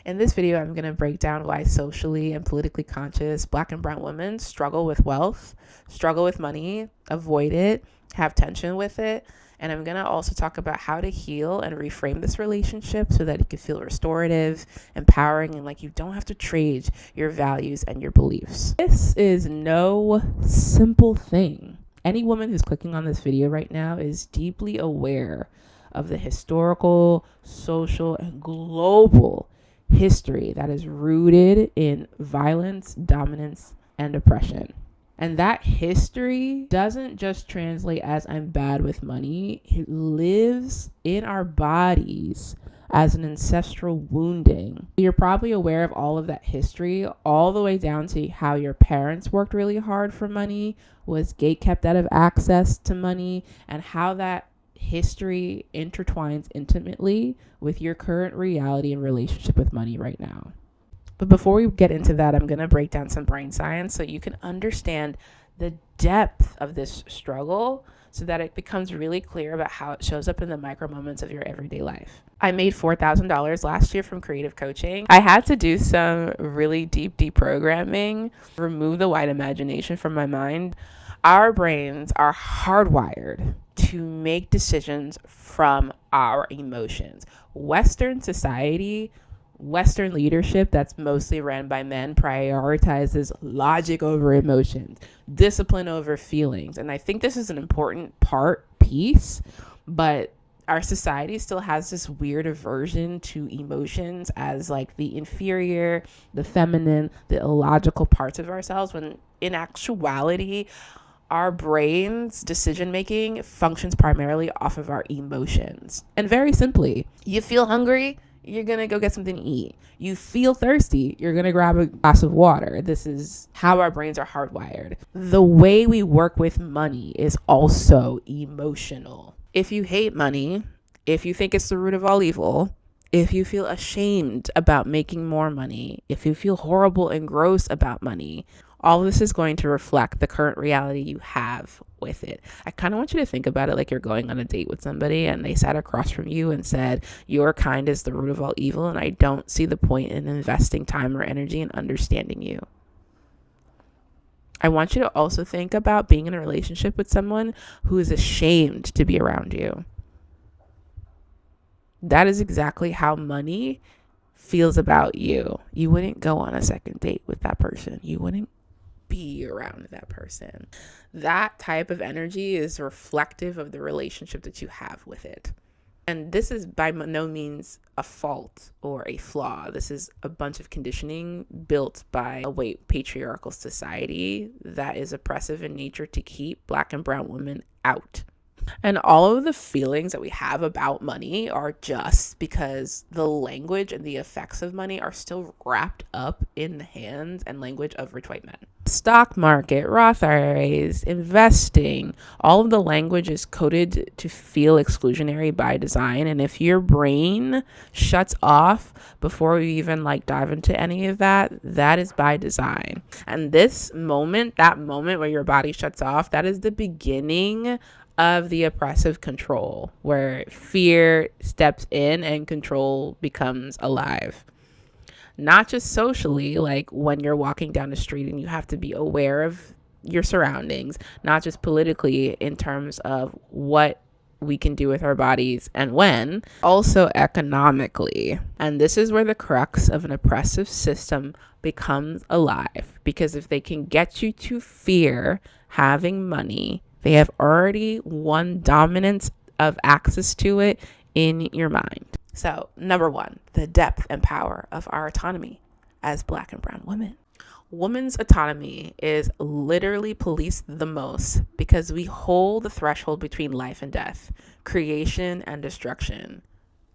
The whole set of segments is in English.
In this video, I'm going to break down why socially and politically conscious Black and brown women struggle with wealth, struggle with money, avoid it, have tension with it. And I'm going to also talk about how to heal and reframe this relationship so that it can feel restorative, empowering, and like you don't have to trade your values and your beliefs. This is no simple thing. Any woman who's clicking on this video right now is deeply aware of the historical, social, and global history that is rooted in violence, dominance, and oppression. And that history doesn't just translate as I'm bad with money. It lives in our bodies as an ancestral wounding. You're probably aware of all of that history, all the way down to how your parents worked really hard for money, was gatekept out of access to money, and how that history intertwines intimately with your current reality and relationship with money right now. But before we get into that, I'm going to break down some brain science so you can understand the depth of this struggle so that it becomes really clear about how it shows up in the micro moments of your everyday life. I made $4,000 last year from creative coaching. I had to do some really deep deprogramming, remove the white imagination from my mind. Our brains are hardwired to make decisions from our emotions. Western society, Western leadership that's mostly ran by men prioritizes logic over emotions, discipline over feelings. And I think this is an important piece, but our society still has this weird aversion to emotions as like the inferior, the feminine, the illogical parts of ourselves, when in actuality, our brain's decision-making functions primarily off of our emotions. And very simply, you feel hungry, you're going to go get something to eat. You feel thirsty, you're going to grab a glass of water. This is how our brains are hardwired. The way we work with money is also emotional. If you hate money, if you think it's the root of all evil, if you feel ashamed about making more money, if you feel horrible and gross about money, all of this is going to reflect the current reality you have with it. I kind of want you to think about it like you're going on a date with somebody and they sat across from you and said, your kind is the root of all evil, and I don't see the point in investing time or energy in understanding you. I want you to also think about being in a relationship with someone who is ashamed to be around you. That is exactly how money feels about you. You wouldn't go on a second date with that person. You wouldn't be around that person. That type of energy is reflective of the relationship that you have with it. And this is by no means a fault or a flaw. This is a bunch of conditioning built by a white patriarchal society that is oppressive in nature to keep Black and brown women out. And all of the feelings that we have about money are just because the language and the effects of money are still wrapped up in the hands and language of rich white men. Stock market, Roth IRAs, investing, all of the language is coded to feel exclusionary by design. And if your brain shuts off before you even dive into any of that, that is by design. And this moment, that moment where your body shuts off, that is the beginning of the oppressive control, where fear steps in and control becomes alive. Not just socially, like when you're walking down the street and you have to be aware of your surroundings, not just politically in terms of what we can do with our bodies and when, also economically. And this is where the crux of an oppressive system becomes alive, because if they can get you to fear having money, they have already won dominance of access to it in your mind. So, number one, the depth and power of our autonomy as Black and brown women. Women's autonomy is literally policed the most because we hold the threshold between life and death, creation and destruction,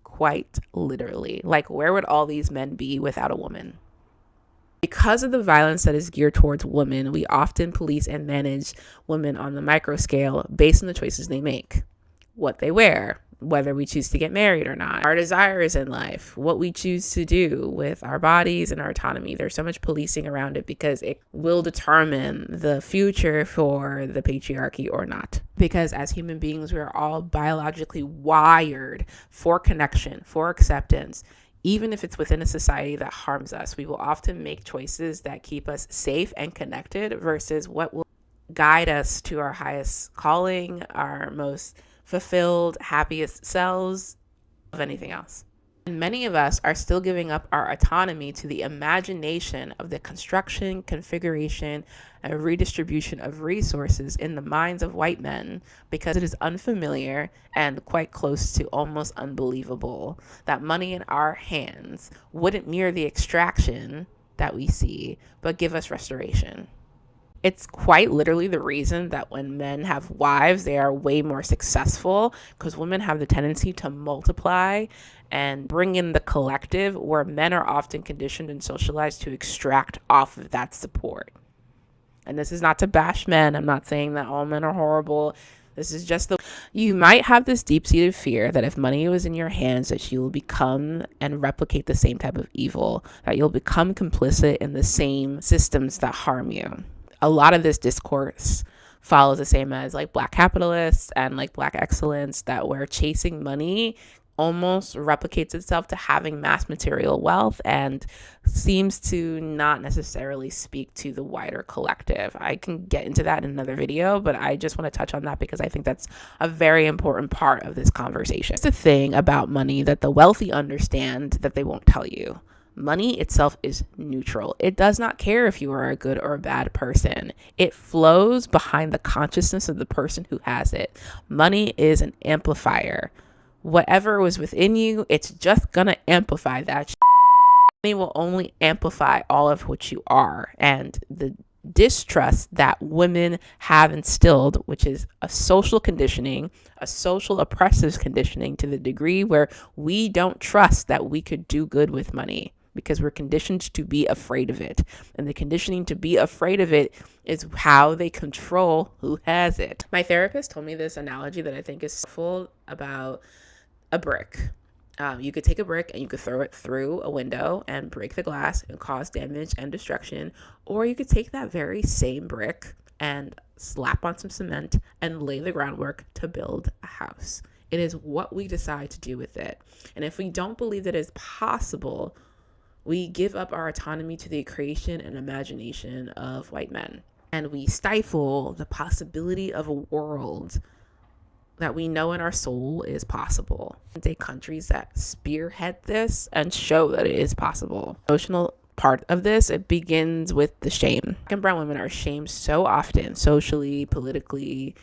quite literally. Like, where would all these men be without a woman? Because of the violence that is geared towards women, we often police and manage women on the micro scale based on the choices they make, what they wear, whether we choose to get married or not, our desires in life, what we choose to do with our bodies and our autonomy. There's so much policing around it because it will determine the future for the patriarchy or not. Because as human beings, we are all biologically wired for connection, for acceptance, Even if it's within a society that harms us, we will often make choices that keep us safe and connected versus what will guide us to our highest calling, our most fulfilled, happiest selves of anything else. And many of us are still giving up our autonomy to the imagination of the construction, configuration, and redistribution of resources in the minds of white men because it is unfamiliar and quite close to almost unbelievable that money in our hands wouldn't mirror the extraction that we see, but give us restoration. It's quite literally the reason that when men have wives, they are way more successful, because women have the tendency to multiply and bring in the collective, where men are often conditioned and socialized to extract off of that support. And this is not to bash men. I'm not saying that all men are horrible. This is just you might have this deep-seated fear that if money was in your hands, that you will become and replicate the same type of evil, that you'll become complicit in the same systems that harm you. A lot of this discourse follows the same as like Black capitalists and like Black excellence, that where chasing money almost replicates itself to having mass material wealth and seems to not necessarily speak to the wider collective. I can get into that in another video, but I just want to touch on that because I think that's a very important part of this conversation. It's the thing about money that the wealthy understand that they won't tell you. Money itself is neutral. It does not care if you are a good or a bad person. It flows behind the consciousness of the person who has it. Money is an amplifier. Whatever was within you, it's just gonna amplify that. Money will only amplify all of what you are. And the distrust that women have instilled, which is a social conditioning, a social oppressive conditioning, to the degree where we don't trust that we could do good with money, because we're conditioned to be afraid of it. And the conditioning to be afraid of it is how they control who has it. My therapist told me this analogy that I think is full about a brick. You could take a brick and you could throw it through a window and break the glass and cause damage and destruction. Or you could take that very same brick and slap on some cement and lay the groundwork to build a house. It is what we decide to do with it. And if we don't believe that it is possible, we give up our autonomy to the creation and imagination of white men. And we stifle the possibility of a world that we know in our soul is possible. The countries that spearhead this and show that it is possible. Emotional part of this, it begins with the shame. Black and brown women are shamed so often, socially, politically,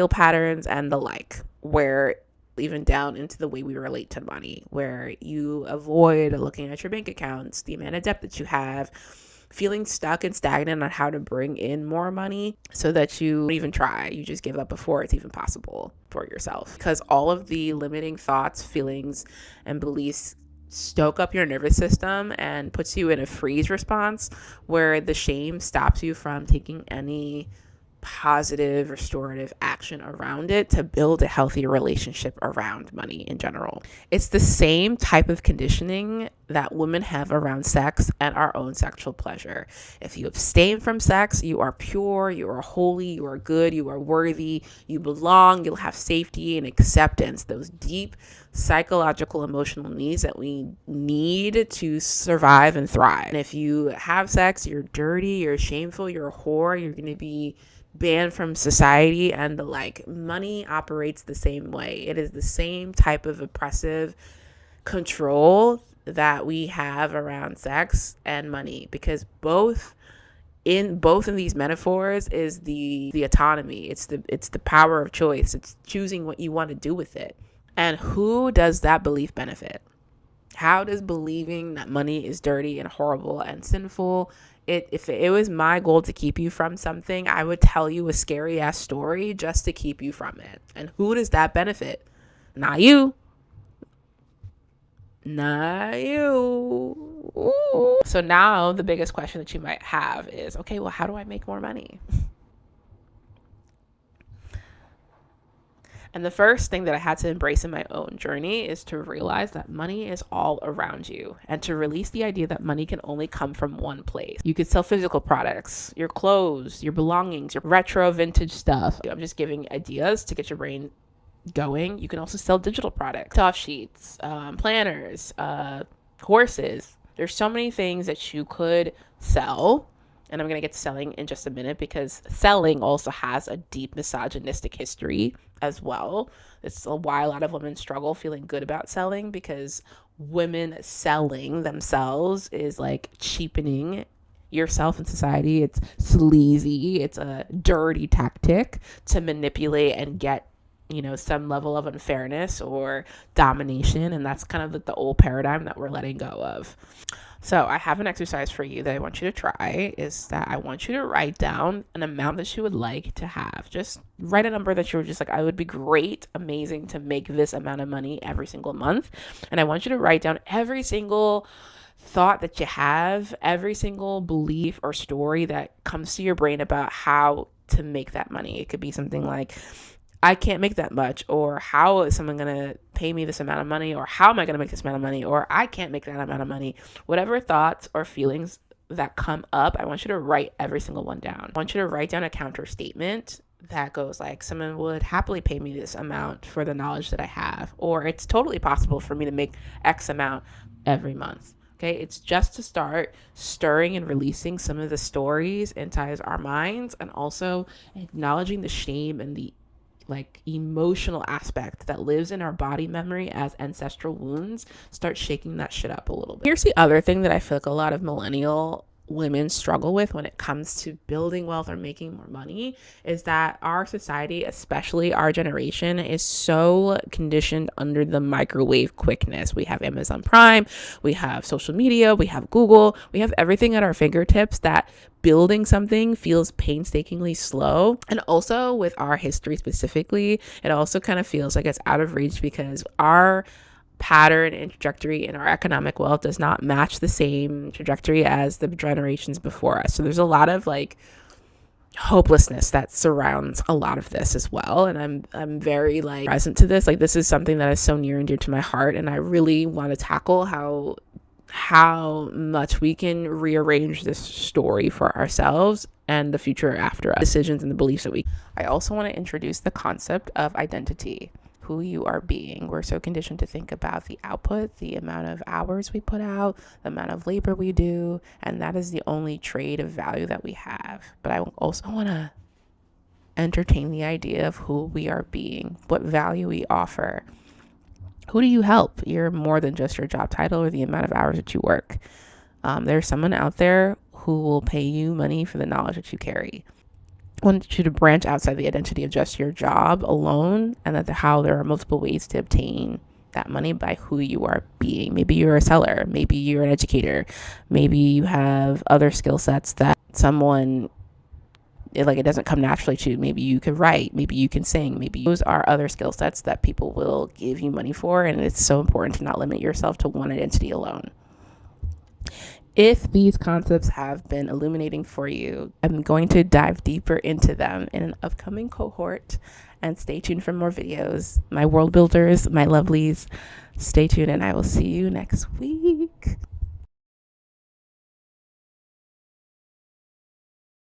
patterns and the like, where even down into the way we relate to money, where you avoid looking at your bank accounts, the amount of debt that you have, feeling stuck and stagnant on how to bring in more money, so that you don't even try. You just give up before it's even possible for yourself, because all of the limiting thoughts, feelings, and beliefs stoke up your nervous system and puts you in a freeze response, where the shame stops you from taking any positive restorative action around it to build a healthy relationship around money in general. It's the same type of conditioning that women have around sex and our own sexual pleasure. If you abstain from sex, you are pure, you are holy, you are good, you are worthy, you belong, you'll have safety and acceptance, those deep psychological emotional needs that we need to survive and thrive. And if you have sex, you're dirty, you're shameful, you're a whore, you're going to be banned from society and the like. Money operates the same way. It is the same type of oppressive control that we have around sex and money, because both of these metaphors is the autonomy. It's the power of choice. It's choosing what you want to do with it. And who does that belief benefit? How does believing that money is dirty and horrible and sinful, if it was my goal to keep you from something, I would tell you a scary ass story just to keep you from it. And who does that benefit? Not you. Not you. Ooh. So now the biggest question that you might have is, okay, well, how do I make more money? And the first thing that I had to embrace in my own journey is to realize that money is all around you, and to release the idea that money can only come from one place. You could sell physical products, your clothes, your belongings, your retro vintage stuff. I'm just giving ideas to get your brain going. You can also sell digital products, off sheets, planners, courses. There's so many things that you could sell. And I'm going to get to selling in just a minute, because selling also has a deep misogynistic history as well. It's why a lot of women struggle feeling good about selling, because women selling themselves is like cheapening yourself in society. It's sleazy. It's a dirty tactic to manipulate and get, some level of unfairness or domination. And that's kind of the old paradigm that we're letting go of. So I have an exercise for you that I want you to try, is that I want you to write down an amount that you would like to have. Just write a number that you're just like, I would be great, amazing to make this amount of money every single month. And I want you to write down every single thought that you have, every single belief or story that comes to your brain about how to make that money. It could be something like, I can't make that much, or how is someone going to pay me this amount of money, or how am I going to make this amount of money, or I can't make that amount of money. Whatever thoughts or feelings that come up, I want you to write every single one down. I want you to write down a counter statement that goes like, someone would happily pay me this amount for the knowledge that I have, or it's totally possible for me to make X amount every month. Okay, it's just to start stirring and releasing some of the stories inside our minds, and also acknowledging the shame and the emotional aspect that lives in our body memory as ancestral wounds. Start shaking that shit up a little bit. Here's the other thing that I feel like a lot of millennial women struggle with when it comes to building wealth or making more money, is that our society, especially our generation, is so conditioned under the microwave quickness. We have Amazon Prime, we have social media, we have Google, we have everything at our fingertips, that building something feels painstakingly slow. And also with our history specifically, it also kind of feels like it's out of reach, because our pattern and trajectory in our economic wealth does not match the same trajectory as the generations before us. So there's a lot of hopelessness that surrounds a lot of this as well. And I'm very present to this. This is something that is so near and dear to my heart, and I really want to tackle how much we can rearrange this story for ourselves and the future after us, decisions and the beliefs that I also want to introduce the concept of identity, who you are being. We're so conditioned to think about the output, the amount of hours we put out, the amount of labor we do, and that is the only trade of value that we have. But I also want to entertain the idea of who we are being, what value we offer. Who do you help? You're more than just your job title or the amount of hours that you work. There's someone out there who will pay you money for the knowledge that you carry. I want you to branch outside the identity of just your job alone, and how there are multiple ways to obtain that money by who you are being. Maybe you're a seller, maybe you're an educator, maybe you have other skill sets that someone, it doesn't come naturally to. Maybe you can write, maybe you can sing, maybe those are other skill sets that people will give you money for, and it's so important to not limit yourself to one identity alone. If these concepts have been illuminating for you, I'm going to dive deeper into them in an upcoming cohort, and stay tuned for more videos. My world builders, my lovelies, stay tuned, and I will see you next week.